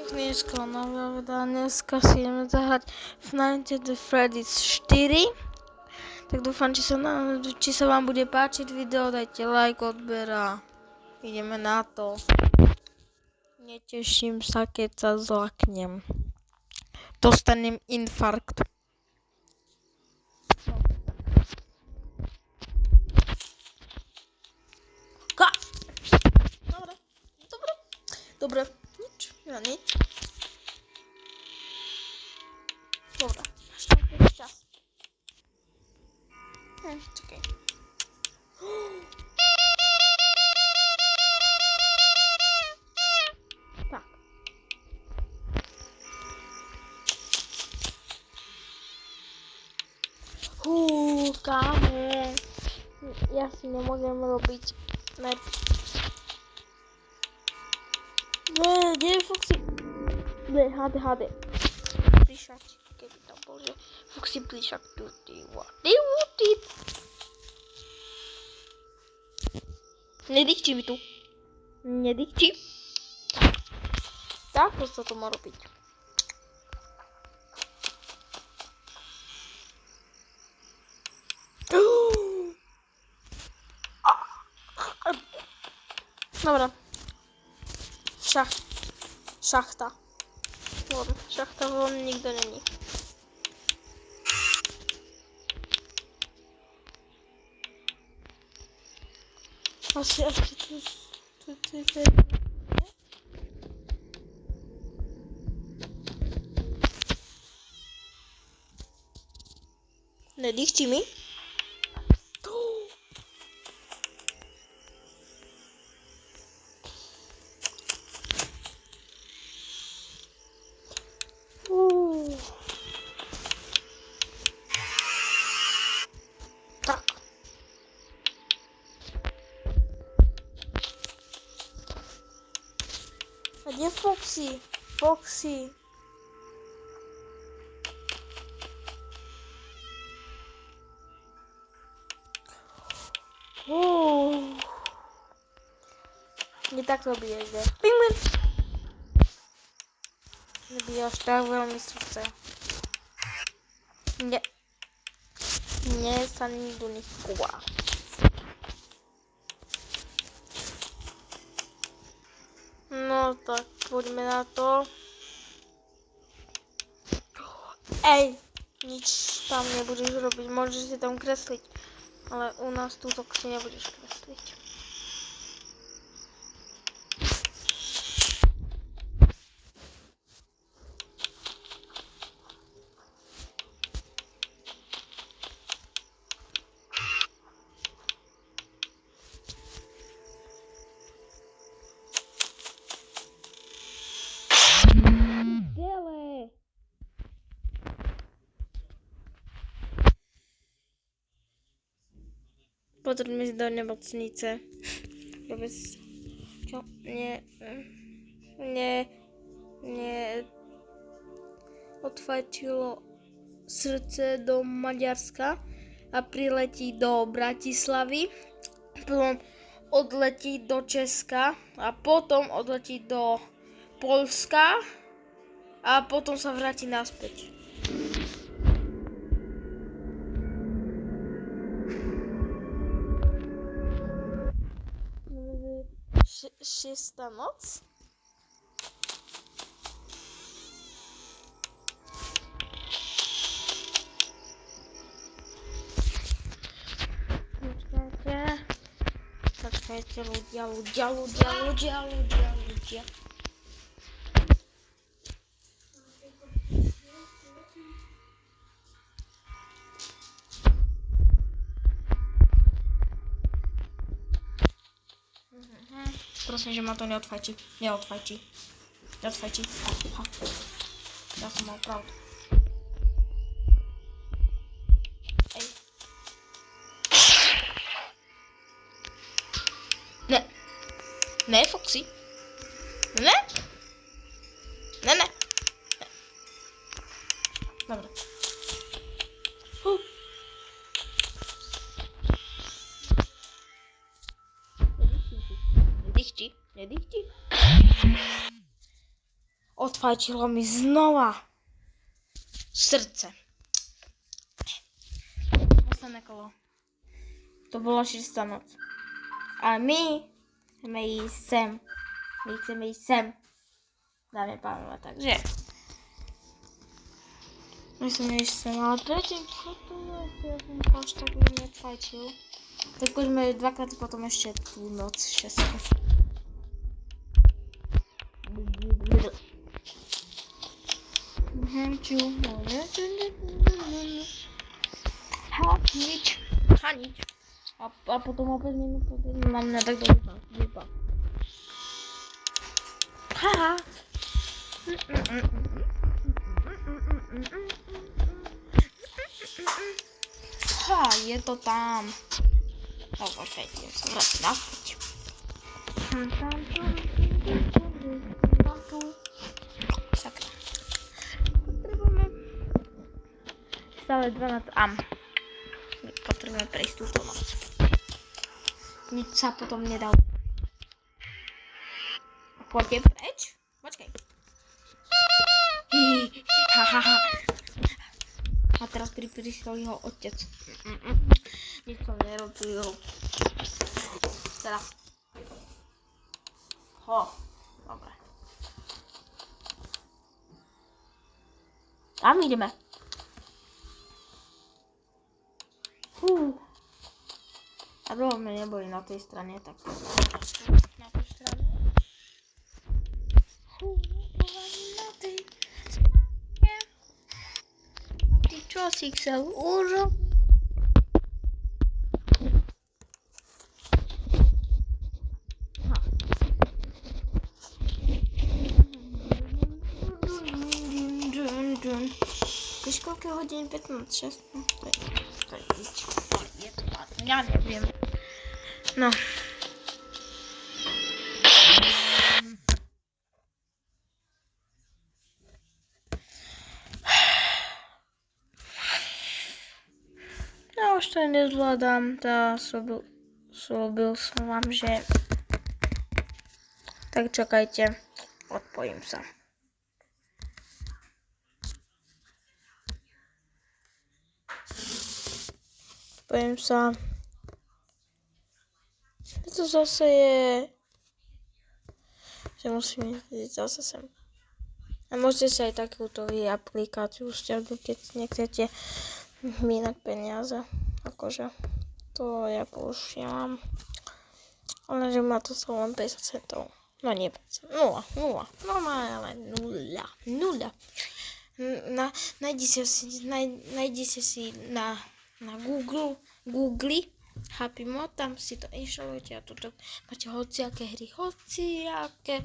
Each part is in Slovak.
Dneska nová videa, dneska si ideme zahrať v Night at the Freddy's 4. Tak dúfam, či sa vám bude páčiť video, dajte like, odber a ideme na to. Neteším sa, keď sa zlaknem. Dostanem infarkt. Dobre, nič. Dobre, až tam je čas. Čakaj. Tak. Kámo. Ja si nemôžem robiť kde je Foxy? HD. Plíšať, keby tam bol, že Foxy plíšak tu, ty what? Nedýchči mi tu. Nedýchči. Tak sa to má robiť. Dobre. Šachta. Dobre, šachta von nikto není. Asi tu je. Nedýchči mi? Tak. A kde je Foxy? Nie tak to bije, že? Pingman! Nebije až tak veľmi srdce. Nie sa nikto nechcúva. No tak, poďme na to. Ej, nič tam nebudeš robiť, môžeš si tam kresliť. Ale u nás túto si nebudeš kresliť. Potrebujeme ísť do nemocnice. Čo? Odfajčilo srdce do Maďarska a priletí do Bratislavy. Potom odletí do Česka a potom odletí do Poľska a potom sa vráti naspäť. Šiesta noc. Počkajte, ľudia. Prosím, že ma to neodfajčí. Neodfajčí. Ha. Ja som mal pravdu. Ej. Ne, Foxy. Ne. Dobre. Nedýchči. odfajčilo mi znova srdce. Posledné kolo. To bolo 6. noc. A my chceme ísť sem. My chceme ísť sem. Dáme pánova, takže. Musíme ísť sem, ale predtým, čo to je? Ja som až tak neodfajčil. Tak poďme dvakrát potom ešte tú noc 6. Hanič. A potom o 5 minút mám mňa tak vypa. Haha. Ha, je to tam. No, počkajte, ja som rád napiť. Sakra. Potrebujeme stále 12 am. Potrebujeme prejsť túto noc. Nič sa potom nedá. Poďte preč? Počkaj. Hahaha. A teraz prišiel jeho otec. Nič som nerobil. Teraz. Dobre. Tam ideme. A dlho sme neboli na tej strane, tak na tú stranu. Na tej strane. Ty čo si chcel urobiť? Víš, koľko hodín? 15, 6? No, to je to vlastne, ja neviem. No. Ja už to nezvládam, slúbil som vám, že... Tak čakajte, odpojím sa. Poviem sa, to zase je, že musím ísť zase sem. A môžete si aj takúto aplikáciu stiahnuť, keď nechcete mínať peniaze. Akože to ja používam. Ale že má to sa len 50 centov. No nie 50, 0. Normálne 0. Nájdete si na Google Happy Mod, tam si to inštalujete a tuto máte hociaké hry, hociaké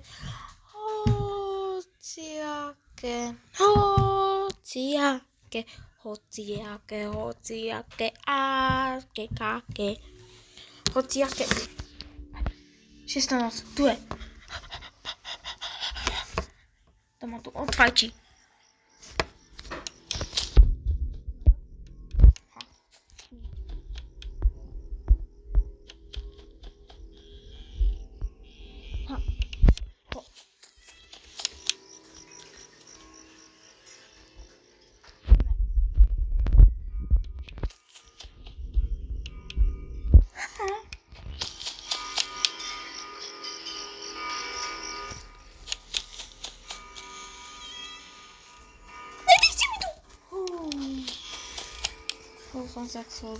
hociaké 6. noc, tu je. To ma tu odfajčí. Som sa chcel